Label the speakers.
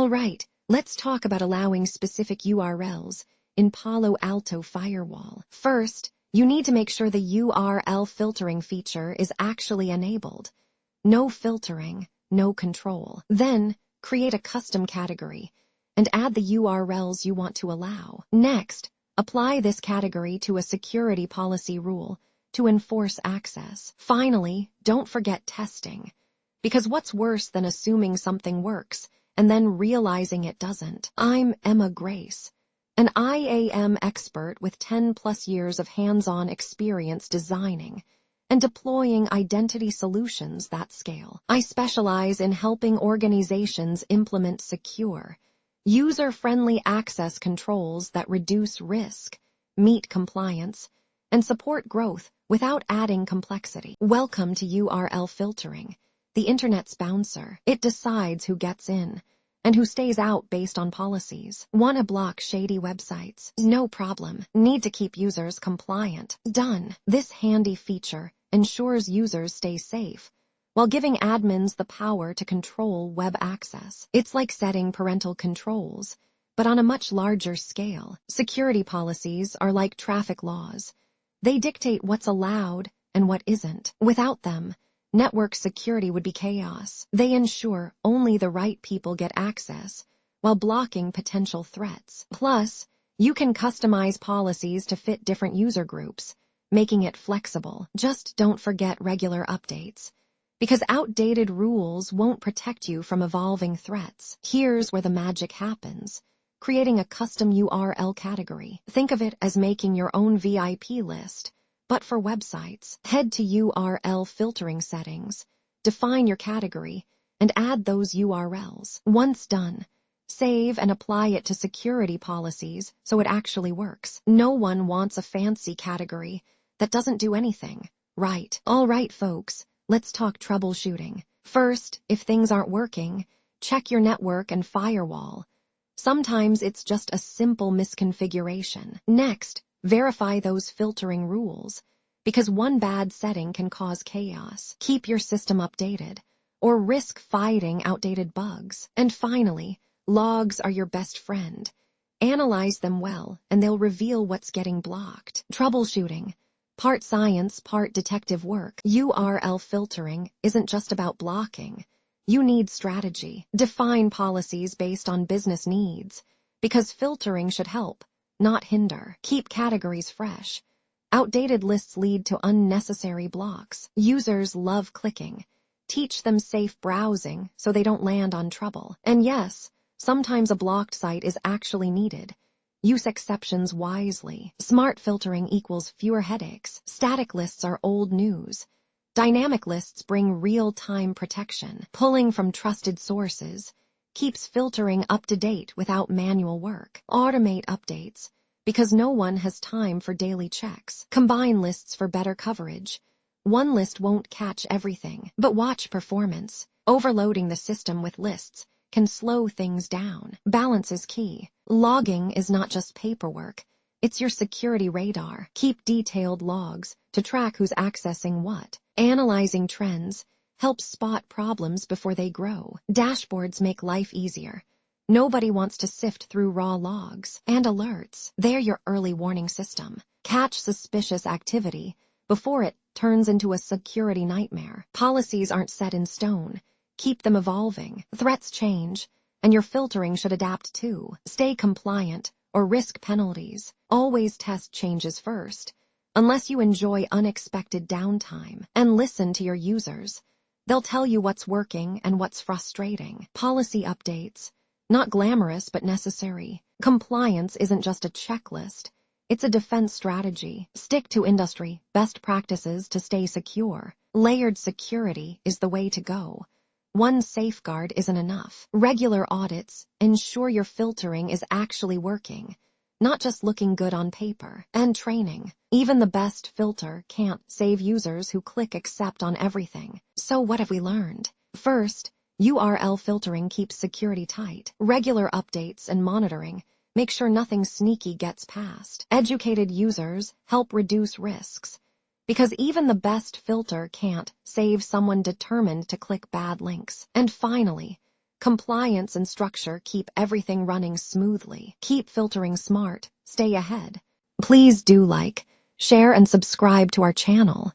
Speaker 1: Alright, let's talk about allowing specific URLs in Palo Alto Firewall. First, you need to make sure the URL filtering feature is actually enabled. No filtering, no control. Then, create a custom category and add the URLs you want to allow. Next, apply this category to a security policy rule to enforce access. Finally, don't forget testing, because what's worse than assuming something works and then realizing it doesn't? I'm Emma Grace, an IAM expert with 10+ years of hands-on experience designing and deploying identity solutions that scale. I specialize in helping organizations implement secure, user-friendly access controls that reduce risk, meet compliance, and support growth without adding complexity. Welcome to URL filtering, the internet's bouncer. It decides who gets in and who stays out based on policies. Want to block shady websites? No problem. Need to keep users compliant? Done. This handy feature ensures users stay safe while giving admins the power to control web access. It's like setting parental controls, but on a much larger scale. Security policies are like traffic laws. They dictate what's allowed and what isn't. Without them, network security would be chaos. They ensure only the right people get access while blocking potential threats. Plus, you can customize policies to fit different user groups, making it flexible. Just don't forget regular updates, because outdated rules won't protect you from evolving threats. Here's where the magic happens: creating a custom URL category. Think of it as making your own VIP list, but for websites. Head to URL filtering settings, define your category, and add those URLs. Once done, save and apply it to security policies so it actually works. No one wants a fancy category that doesn't do anything, right? Alright folks, let's talk troubleshooting. First, if things aren't working, check your network and firewall. Sometimes it's just a simple misconfiguration. Next, verify those filtering rules, because one bad setting can cause chaos. Keep your system updated, or risk fighting outdated bugs. And finally, logs are your best friend. Analyze them well, and they'll reveal what's getting blocked. Troubleshooting, part science, part detective work. URL filtering isn't just about blocking. You need strategy. Define policies based on business needs, because filtering should help, not hinder. Keep categories fresh. Outdated lists lead to unnecessary blocks. Users love clicking. Teach them safe browsing so they don't land on trouble. And yes, sometimes a blocked site is actually needed. Use exceptions wisely. Smart filtering equals fewer headaches. Static lists are old news. Dynamic lists bring real-time protection. Pulling from trusted sources keeps filtering up to date without manual work. Automate updates, because no one has time for daily checks. Combine lists for better coverage. One list won't catch everything, but watch performance. Overloading the system with lists can slow things down. Balance is key. Logging is not just paperwork. It's your security radar. Keep detailed logs to track who's accessing what. Analyzing trends helps spot problems before they grow. Dashboards make life easier. Nobody wants to sift through raw logs. And alerts, they're your early warning system. Catch suspicious activity before it turns into a security nightmare. Policies aren't set in stone. Keep them evolving. Threats change, and your filtering should adapt too. Stay compliant or risk penalties. Always test changes first, unless you enjoy unexpected downtime. And listen to your users. They'll tell you what's working and what's frustrating. Policy updates, not glamorous but necessary. Compliance isn't just a checklist. It's a defense strategy. Stick to industry best practices to stay secure. Layered security is the way to go. One safeguard isn't enough. Regular audits ensure your filtering is actually working, not just looking good on paper. And training. Even the best filter can't save users who click accept on everything. So what have we learned? First, URL filtering keeps security tight. Regular updates and monitoring make sure nothing sneaky gets past. Educated users help reduce risks, because even the best filter can't save someone determined to click bad links. And finally, Compliance and structure keep everything running smoothly. Keep filtering smart. Stay ahead. Please do like, share, and subscribe to our channel.